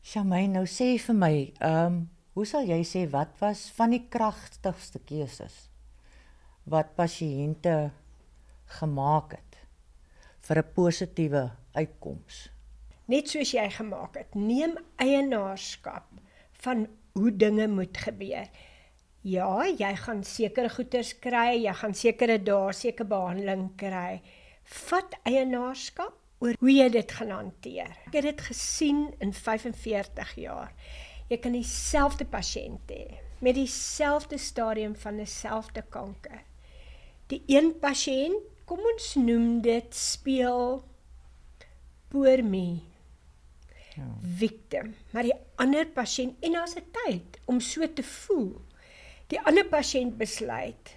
Charmaine, nou sê vir my, hoe sal jy sê, wat was van die kragtigste keuses wat pasiënte gemaak het vir 'n positiewe uitkoms? Net soos jy gemaak het, neem eienaarskap van hoe dinge moet gebeur. Ja, jy gaan sekere goeders kry, jy gaan sekere dae, sekere behandeling kry. Vat eienaarskap oor hoe jy dit gaan hanteer. Ek het dit gesien in 45 jaar. Jy kan dieselfde pasiënt hê, met dieselfde stadium van dieselfde kanker. Die een pasiënt, kom ons noem dit speel poor me, victim, maar die ander pasiënt, en daar's 'n tyd om so te voel, die ander pasiënt besluit,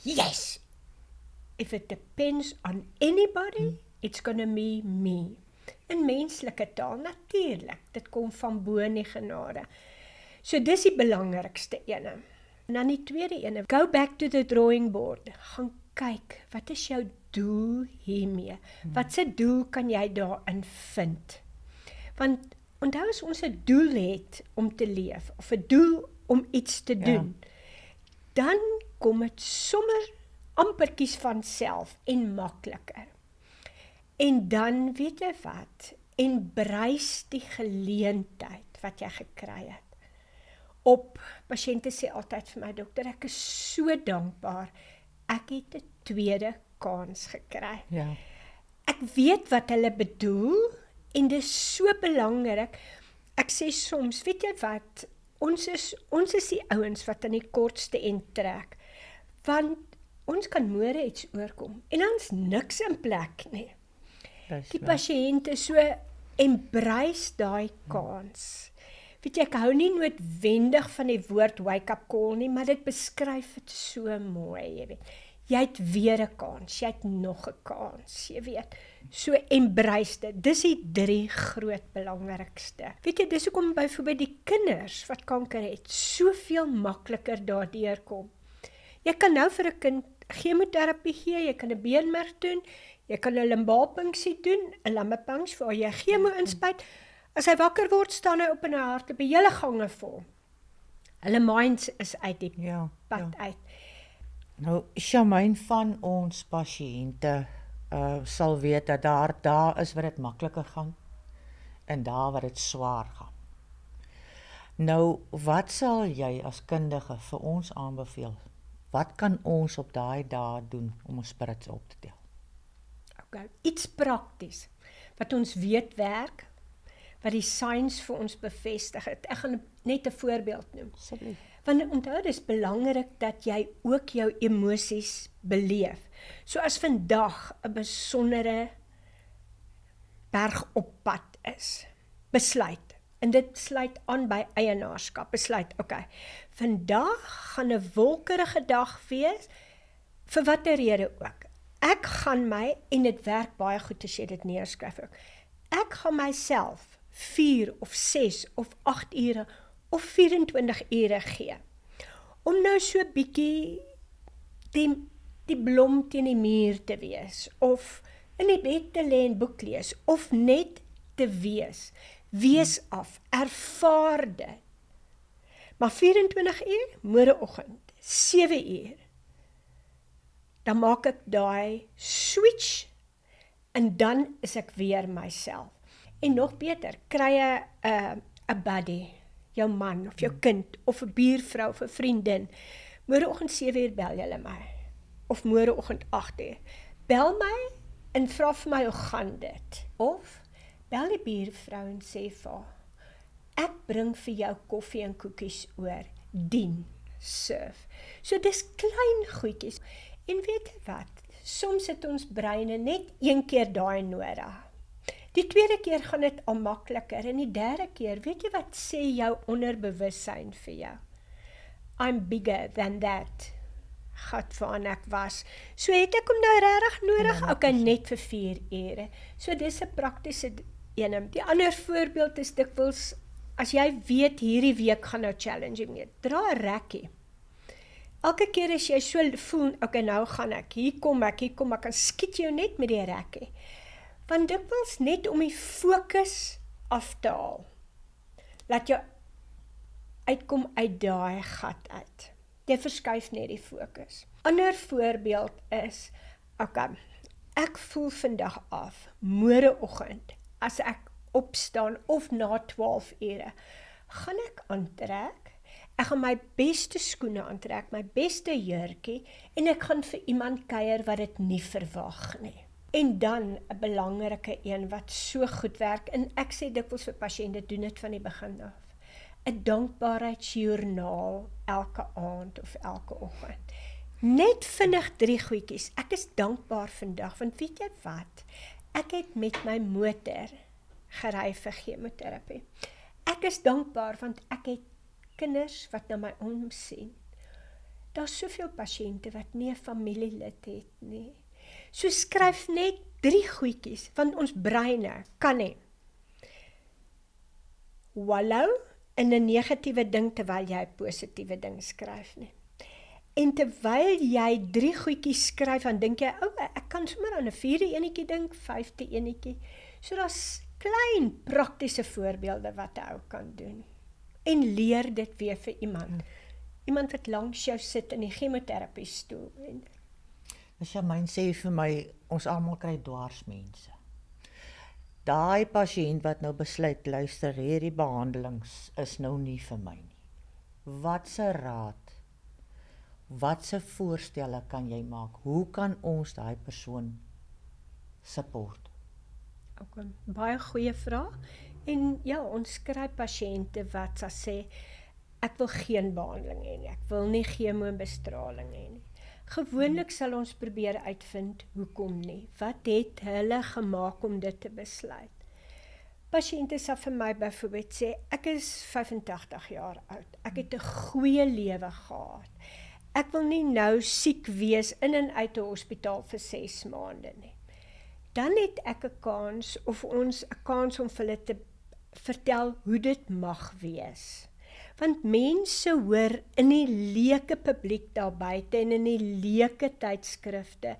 yes, if it depends on anybody, it's gonna be me. In menslike taal, natuurlik, dit kom van bo in die genade. So dis die belangrikste ene. En dan die tweede ene, go back to the drawing board, gaan kyk, wat is jou doel hiermee? Wat se doel kan jy daarin vind? Want onthou as ons 'n doel het om te leef, of 'n doel om iets te doen, dan kom dit sommer ampertjies van self en makliker. En dan, weet jy wat, embrace die geleentheid wat jy gekry het. Pasiënte sê altyd vir my, dokter, ek is so dankbaar, ek het 'n tweede kans gekry. Ja. Ek weet wat hulle bedoel, en dit is so belangrik. Ek sê soms, weet jy wat, ons is die ouens wat aan die kortste end trek, want ons kan môre iets oorkom, en dan is niks in plek nie. Die pasiënte so embrace daai kans. Weet jy, ek hou nie noodwendig van die woord wake-up call nie, maar dit beskryf dit so mooi, jy weet. Jy het weer 'n kans, jy het nog 'n kans, jy weet. So embrace dit. Dis die 3 groot belangrikste. Weet jy, dis hoekom byvoorbeeld die kinders wat kanker het, soveel makliker daardeur kom. Jy kan nou vir 'n kind chemoterapie gee, jy kan 'n beenmerg doen, jy kan 'n limbaalpunksie doen, 'n lammepunks waar jy chemo inspuit. As hy wakker word, staan hy op in 'n hart, op die hele gange vol. Hulle minds is uit die pad uit. Nou, Charmaine, van ons pasiënte sal weet dat daar is wat dit makliker gaan en daar wat dit swaar gaan. Nou, wat sal jy as kundige vir ons aanbeveel? Wat kan ons op daai dae doen om ons spirits op te tel? Okay, iets prakties wat ons weet werk, wat die science vir ons bevestig het. Ek gaan net 'n voorbeeld noem. Asseblief. Want onthou, dit is belangrik dat jy ook jou emosies beleef. So as vandag 'n besondere berg op pad is, besluit, en dit sluit aan by eienaarskap, besluit, okay, vandag gaan 'n wolkerige dag wees, vir watter rede ook. Ek gaan my, en dit werk baie goed as jy dit neerskryf ook, ek gaan myself 4 of 6 of 8 ure of 24 ure gee, om nou so bietjie die blom teen die muur te wees, of in die bed te lê en boek lees, of net te wees af, ervaar dit. Maar 24 uur, môreoggend, 7 uur, dan maak ek daai switch, en dan is ek weer myself. En nog beter, kry 'n buddy, jou man, of jou kind, of 'n buurvrou, of 'n vriendin. Môreoggend 7 uur bel julle my, of môreoggend 8 uur. Bel my, en vra vir my, hoe gaan dit? Of, bel die buurvrou en sê vir haar, ek bring vir jou koffie en koekies oor, dien, serve. So dis klein goedjies. En weet jy wat, soms het ons breine net 1 keer daai nodig. Die tweede keer gaan dit al makliker, en die derde keer, weet jy wat sê jou onderbewussyn vir jou? I'm bigger than that. Gat waaraan ek was. So het ek hom nou regtig nodig, okay, net vir 4 ure. So dis 'n praktiese ene. Die ander voorbeeld is dikwels, as jy weet hierdie week gaan nou challenging wees, dra 'n rekkie. Elke keer as jy so voel, okay, nou gaan ek, hier kom ek, kan skiet jou net met die rekkie. Want dikwels net om die fokus af te haal, laat jou uitkom uit daai gat uit. Jy verskuif net die fokus. Ander voorbeeld is, ek voel vandag af, môreoggend, as ek opstaan of na 12 ure, gaan ek aantrek, ek gaan my beste skoene aantrek, my beste jurkie, en ek gaan vir iemand kuier wat dit nie verwag nie. En dan 'n belangrike een wat so goed werk, en ek sê dikwels vir pasiënte, doen dit van die begin af. 'n dankbaarheidsjoernaal elke aand of elke oggend. Net vinnig 3 goedjies. Ek is dankbaar vandag, want weet jy wat? Ek het met my motor gery vir chemoterapie. Ek is dankbaar want ek het kinders wat na my omsien. Daar's soveel pasiënte wat nie 'n familielid het nie. So skryf net 3 goedjies, want ons breine kan nie wallow in 'n negatiewe ding terwyl jy 'n positiewe ding skryf nie. En terwyl jy 3 goedjies skryf, dan dink jy, ek kan sommer aan 'n 4de enetjie dink, 5de enetjie. So daar's klein praktiese voorbeelde wat 'n ou kan doen. En leer dit weer vir iemand. Iemand wat langs jou sit in die chemoterapie stoel. Charmaine sê vir my, ons almal kry dwarsmense. Daai pasiënt wat nou besluit, luister, hierdie behandelings is nou nie vir my nie. Wat se raad, wat se voorstelle kan jy maak? Hoe kan ons daai persoon support? Okay, baie goeie vraag. En ja, ons kry pasiënte wat sê, ek wil geen behandeling hê nie, ek wil nie chemobestraling hê nie. Gewoonlik sal ons probeer uitvind, hoekom nie? Wat het hulle gemaak om dit te besluit? Pasiënte sal vir my byvoorbeeld sê, ek is 85 jaar oud, ek het 'n goeie lewe gehad. Ek wil nie nou siek wees in en uit 'n hospitaal vir 6 maande nie. Dan het ek 'n kans, of ons 'n kans om vir hulle te vertel hoe dit mag wees. Want mense hoor in die leuke publiek daar buite en in die leuke tydskrifte,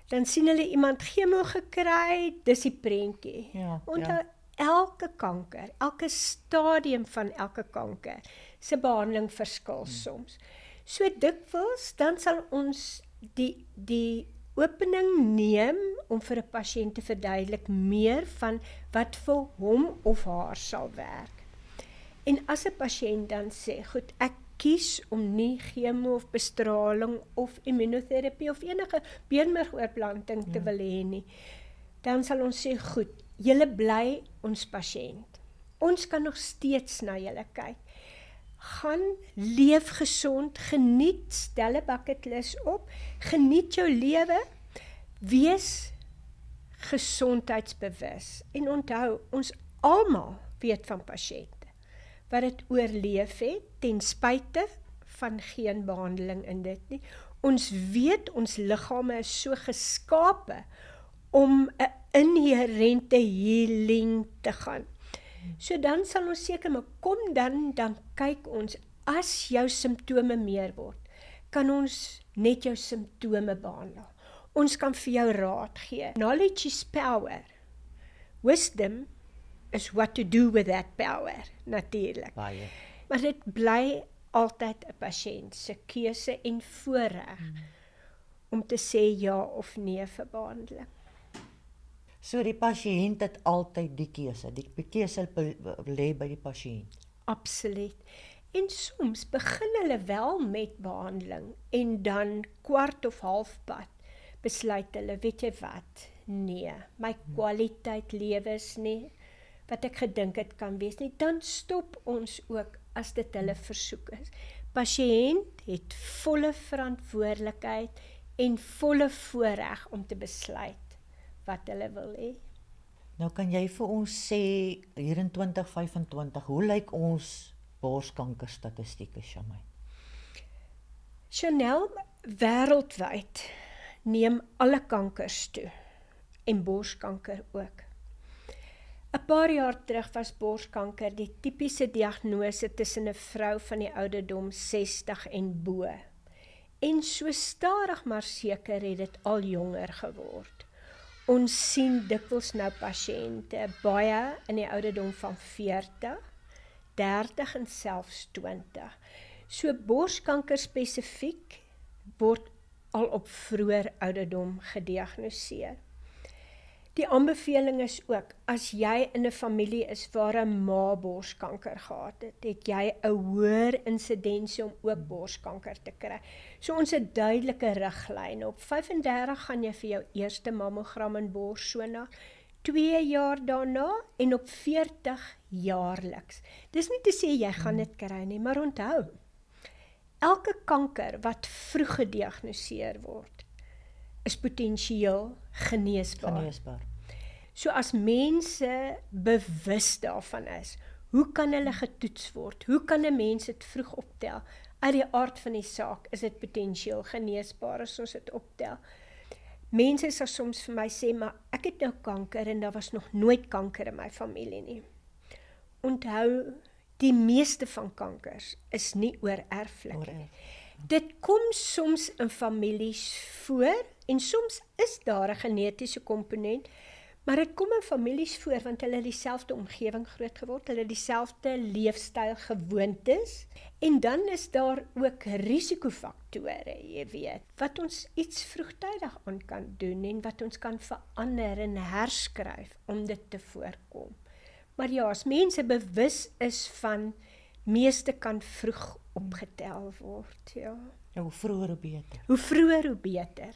dan sien hulle iemand chemo gekry, dis die prentjie. Ja, Onthou, elke kanker, elke stadium van elke kanker, se behandeling verskil soms. So dikwels, dan sal ons die opening neem om vir 'n pasiënt te verduidelik meer van wat vir hom of haar sal werk. En as 'n pasiënt dan sê, goed, ek kies om nie chemo of bestraling of immunoterapie of enige beenmergoorplanting te wil hê nie, dan sal ons sê, goed, julle bly ons pasiënt. Ons kan nog steeds na julle kyk. Gaan, leef gesond, geniet, stel 'n bucketlist op, geniet jou lewe, wees gesondheidsbewus. En onthou, ons almal weet van pasiënte wat dit oorleef het, ten spyte van geen behandeling in dit nie. Ons weet, ons liggame is so geskape om 'n inherente healing te gaan. So dan sal ons seker, maar kom dan kyk ons, as jou simptome meer word, kan ons net jou simptome behandel. Ons kan vir jou raad gee. Knowledge is power. Wisdom is what to do with that power, natuurlik. Baie. Maar dit bly altyd 'n pasiënt se keuse en voorreg om te sê ja of nee vir behandeling. So die pasiënt het altyd die keuse lê by die pasiënt. Absoluut. En soms begin hulle wel met behandeling en dan kwart of halfpad besluit hulle, weet jy wat, nee, my kwaliteit lewe is nie wat ek gedink het kan wees nie, dan stop ons ook as dit hulle versoek is. Pasiënt het volle verantwoordelikheid en volle voorreg om te besluit wat hulle wil hê. Nou kan jy vir ons sê, hier in 2025, hoe lyk ons borskankerstatistieke, Charmaine? Chanel, wêreldwyd neem alle kankers toe en borskanker ook. 'n Paar jaar terug was borskanker die tipiese diagnose tussen 'n vrou van die ouderdom 60 en bo. En so stadig maar seker het dit al jonger geword. Ons sien dikwels nou pasiënte, baie in die ouderdom van 40, 30 en selfs 20. So borskanker spesifiek word al op vroeër ouderdom gediagnoseer. Die aanbeveling is ook, as jy in 'n familie is waar 'n ma borskanker gehad het, het jy 'n hoër insidensie om ook borskanker te kry. So ons het duidelike riglyne. Op 35 gaan jy vir jou eerste mammogram en borssonar, 2 jaar daarna en op 40 jaarliks. Dis nie te sê jy gaan dit kry nie, maar onthou, elke kanker wat vroeg gediagnoseer word, is potensieel geneesbaar. So as mense bewus daarvan is, hoe kan hulle getoets word? Hoe kan 'n mens dit vroeg optel? Uit die aard van die saak is dit potensieel geneesbaar as ons dit optel. Mense sal soms vir my sê, maar ek het nou kanker en daar was nog nooit kanker in my familie nie. Onthou, die meeste van kankers is nie oorerflik nie. Dit kom soms in families voor en soms is daar 'n genetiese komponent, maar dit kom in families voor want hulle dieselfde omgewing groot geword, hulle dieselfde leefstyl gewoontes en dan is daar ook risikofaktore, jy weet, wat ons iets vroegtydig aan kan doen en wat ons kan verander en herskryf om dit te voorkom. Maar ja, as mense bewus is van, meeste kan vroeg opgetel word, ja. Hoe vroeër hoe beter. Hoe vroeër hoe beter.